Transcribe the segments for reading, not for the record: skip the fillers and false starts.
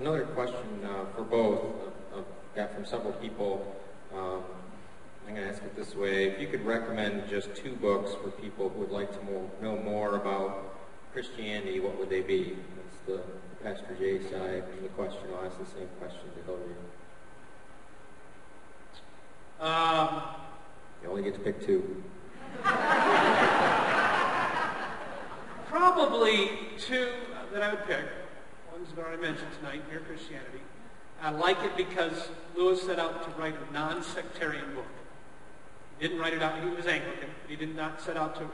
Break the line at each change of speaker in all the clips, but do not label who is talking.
Another question for both. I've got from several people. I'm going to ask it this way. If you could recommend just 2 books for people who would like to know more about Christianity, what would they be? That's the Pastor Jay side of the question. I'll ask the same question to Hillary. You only get to pick 2.
Probably 2 that I would pick. One's that I already mentioned tonight, Mere Christianity. I like it because Lewis set out to write a non-sectarian book. He didn't write it out. He was Anglican, but he did not set out to.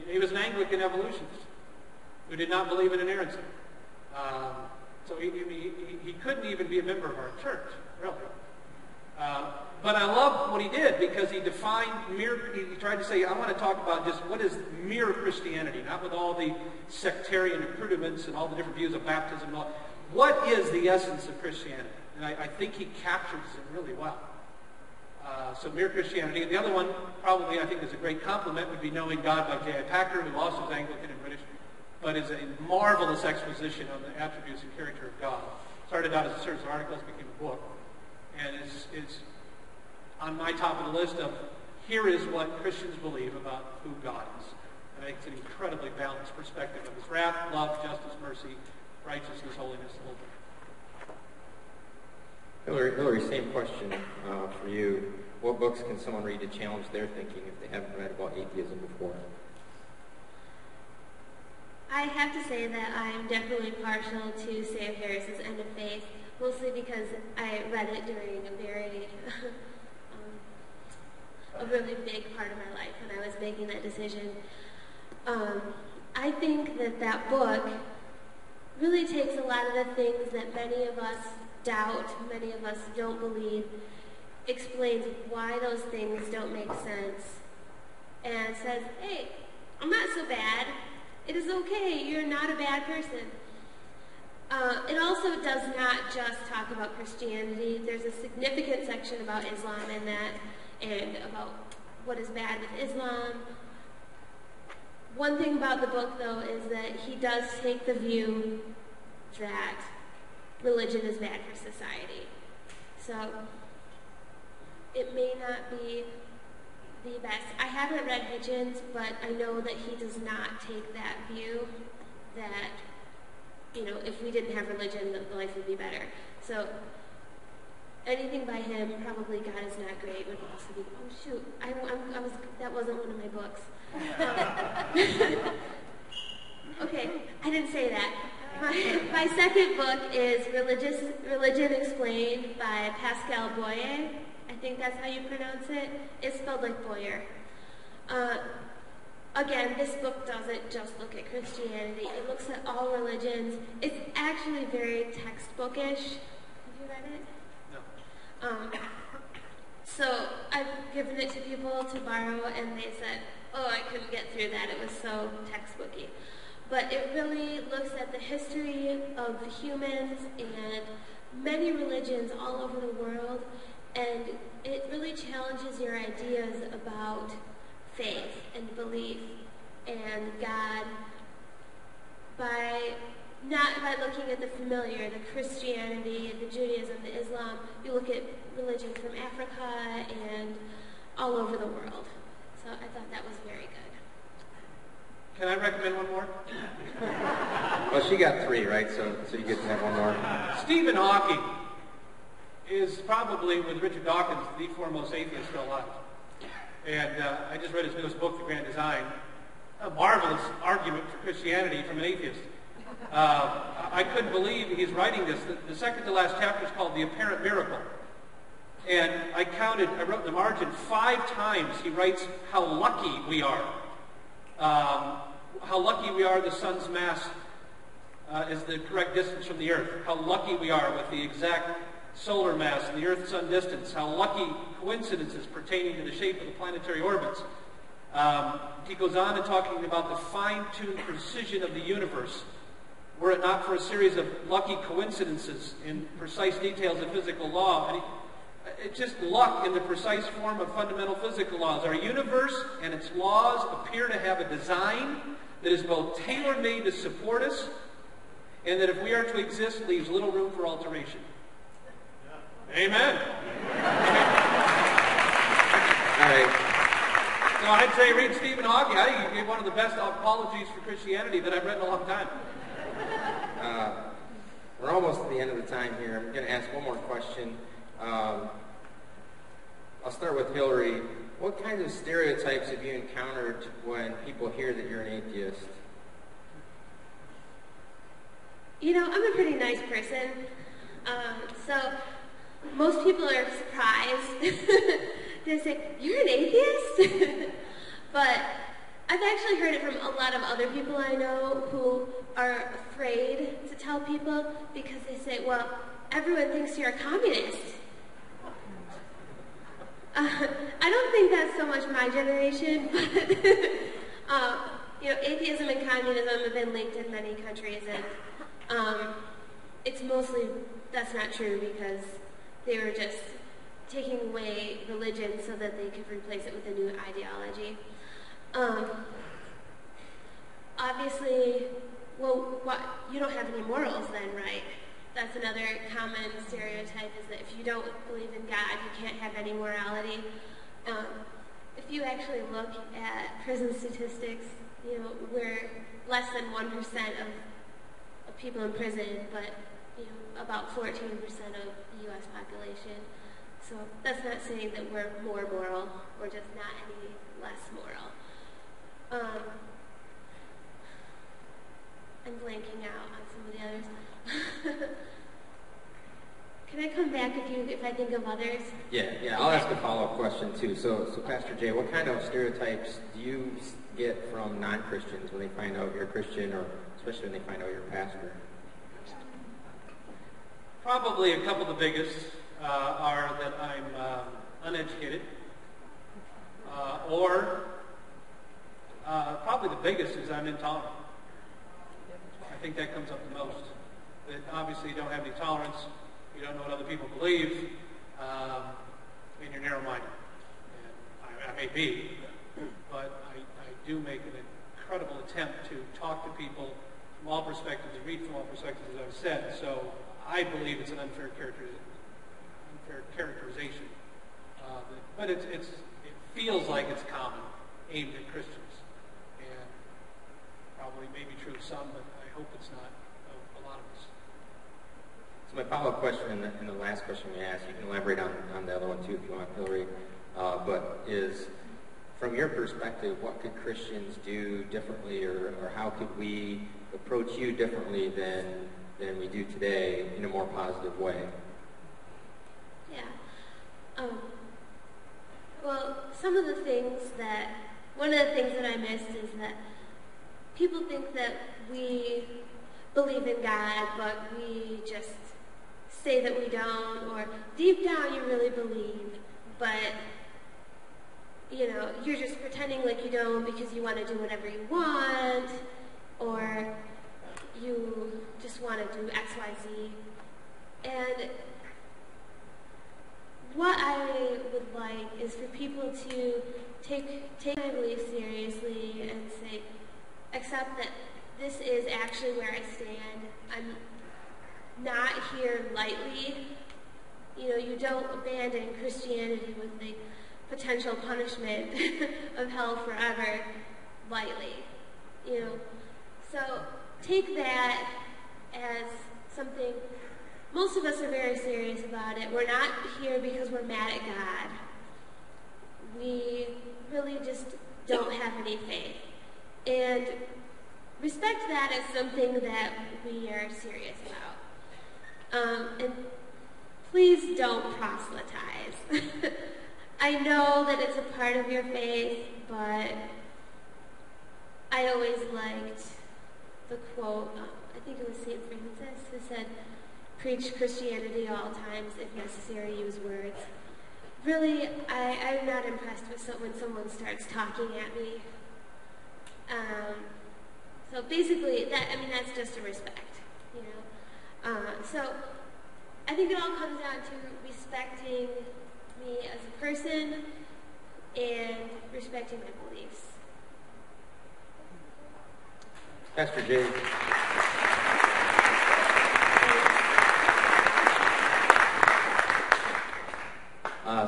He was an Anglican evolutionist who did not believe in inerrancy. So he couldn't even be a member of our church, really. But I love what he did because he defined he tried to say, I want to talk about just what is mere Christianity, not with all the sectarian accoutrements and all the different views of baptism and all. What is the essence of Christianity? And I think he captures it really well. So mere Christianity. And the other one, probably I think is a great compliment, would be Knowing God by J.I. Packer, who also is Anglican and British, but is a marvelous exposition on the attributes and character of God. Started out as a series of articles, became a book, and is on my top of the list of here is what Christians believe about who God is. And I think it's an incredibly balanced perspective of his wrath, love, justice, mercy, righteousness, holiness, the whole thing.
Hillary, same question for you. What books can someone read to challenge their thinking if they haven't read about atheism before?
I have to say that I'm definitely partial to Sam Harris's End of Faith, mostly because I read it during a really big part of my life when I was making that decision. I think that book really takes a lot of the things that many of us doubt, many of us don't believe, explains why those things don't make sense, and says, hey, I'm not so bad. It is okay. You're not a bad person. It also does not just talk about Christianity. There's a significant section about Islam in that, and about what is bad with Islam. One thing about the book, though, is that he does take the view that religion is bad for society. So it may not be the best. I haven't read Hitchens, but I know that he does not take that view that, if we didn't have religion, the life would be better. So anything by him, probably God is Not Great, would also be, oh shoot, that wasn't one of my books. Okay, I didn't say that. My second book is Religion Explained by Pascal Boyer. I think that's how you pronounce it. It's spelled like Boyer. Again, this book doesn't just look at Christianity. It looks at all religions. It's actually very textbookish. Have you read it? No. So I've given it to people to borrow, and they said, oh, I couldn't get through that. It was so textbooky. But it really looks at the history of humans and many religions all over the world, and it really challenges your ideas about faith and belief and God not by looking at the familiar, the Christianity, the Judaism, the Islam. You look at religion from Africa and all over the world. So I thought that was very good.
Can I recommend one more?
Well, she got 3, right? So you get to have one more.
Stephen Hawking is probably, with Richard Dawkins, the foremost atheist still alive. And I just read his newest book, The Grand Design. A marvelous argument for Christianity from an atheist. I couldn't believe he's writing this. The second to last chapter is called The Apparent Miracle. And I wrote in the margin, 5 times he writes how lucky we are. How lucky we are the sun's mass is the correct distance from the earth. How lucky we are with the exact solar mass and the Earth-Sun distance. How lucky coincidences pertaining to the shape of the planetary orbits. He goes on to talking about the fine-tuned precision of the universe. Were it not for a series of lucky coincidences in precise details of physical law, and it's just luck in the precise form of fundamental physical laws. Our universe and its laws appear to have a design that is both tailor-made to support us and that if we are to exist, leaves little room for alteration. Amen.
All right.
So I'd say read Stephen Hawking. I think he gave one of the best apologies for Christianity that I've read in a long time.
We're almost at the end of the time here. I'm going to ask one more question. I'll start with Hillary. What kinds of stereotypes have you encountered when people hear that you're an atheist?
You know, I'm a pretty nice person. So most people are surprised. They say, "You're an atheist?" But I've actually heard it from a lot of other people I know who are afraid to tell people because they say, "Well, everyone thinks you're a communist." I don't think that's so much my generation, but you know, atheism and communism have been linked in many countries, and it's mostly, that's not true because they were just taking away religion so that they could replace it with a new ideology. Obviously, well, you don't have any morals then, right? That's another common stereotype, is that if you don't believe in God, you can't have any morality. If you actually look at prison statistics, you know, we're less than 1% of people in prison, but you know, about 14% of the U.S. population. So that's not saying that we're more moral, we're just not any less moral. I'm blanking out on some of the others. Can I come back if I think of others?
Yeah, I'll ask a follow-up question too. So Pastor Jay, what kind of stereotypes do you get from non-Christians when they find out you're a Christian, or especially when they find out you're a pastor?
Probably a couple of the biggest are that I'm uneducated, or probably the biggest is I'm intolerant. I think that comes up the most. That obviously you don't have any tolerance, you don't know what other people believe, and you're narrow-minded. And I may be, but I do make an incredible attempt to talk to people from all perspectives and read from all perspectives, as I've said. So I believe it's an unfair characterization. But it feels like it's common, aimed at Christians. And probably may be true of some, but I hope it's not of a lot of us.
So my follow-up question, and the last question we asked, you can elaborate on the other one too if you want, Hillary, but is, from your perspective, what could Christians do differently, or how could we approach you differently than we do today in a more positive way?
Yeah. Well, one of the things that I missed is that people think that we believe in God, but we just say that we don't, or deep down you really believe, but you know, you're just pretending like you don't because you want to do whatever you want, or you just want to do X, Y, Z. And what I would like is for people to take my belief seriously and say, accept that this is actually where I stand. I'm not here lightly. You know, you don't abandon Christianity with the potential punishment of hell forever lightly. You know, so take that as something. Most of us are very serious about it. We're not here because we're mad at God. We really just don't have any faith. And respect that as something that we are serious about. And please don't proselytize. I know that it's a part of your faith, but I always liked the quote, I think it was St. Francis, who said, "Preach Christianity all times, if necessary, use words." Really, I'm not impressed with when someone starts talking at me. So basically, that's just a respect, you know. So I think it all comes down to respecting me as a person and respecting my beliefs.
Pastor Jay.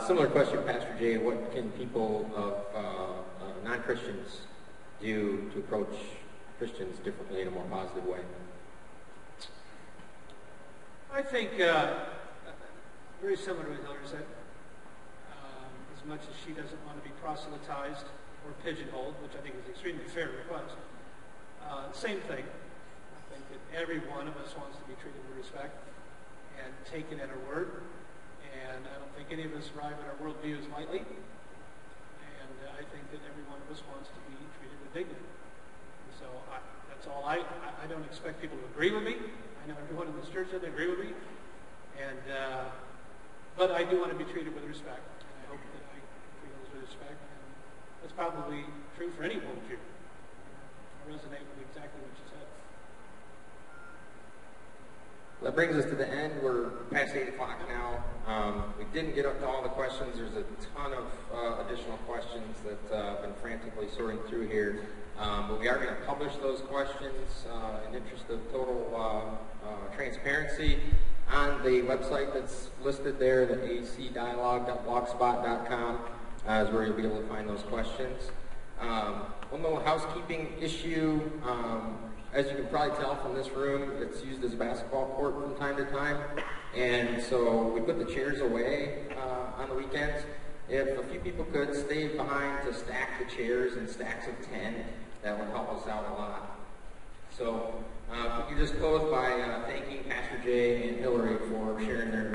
Similar question, Pastor Jay. What can people of non-Christians do to approach Christians differently in a more positive way?
I think very similar to what Hillary said. As much as she doesn't want to be proselytized or pigeonholed, which I think is an extremely fair request, same thing. I think that every one of us wants to be treated with respect and taken at her word. And I don't think any of us arrive at our worldviews lightly. And I think that every one of us wants to be treated with dignity. And so that's all. I don't expect people to agree with me. I know everyone in this church doesn't agree with me. And but I do want to be treated with respect. And I hope that I treat others with respect. And that's probably true for any worldview. I resonate with exactly what you said.
That brings us to the end. We're past 8 o'clock now. We didn't get up to all the questions. There's a ton of additional questions that I've been frantically sorting through here. But we are going to publish those questions in the interest of total transparency on the website that's listed there, the acdialog.blogspot.com is where you'll be able to find those questions. One little housekeeping issue. As you can probably tell from this room, it's used as a basketball court from time to time. And so we put the chairs away on the weekends. If a few people could stay behind to stack the chairs in stacks of 10, that would help us out a lot. So we can just close by thanking Pastor Jay and Hillary for sharing their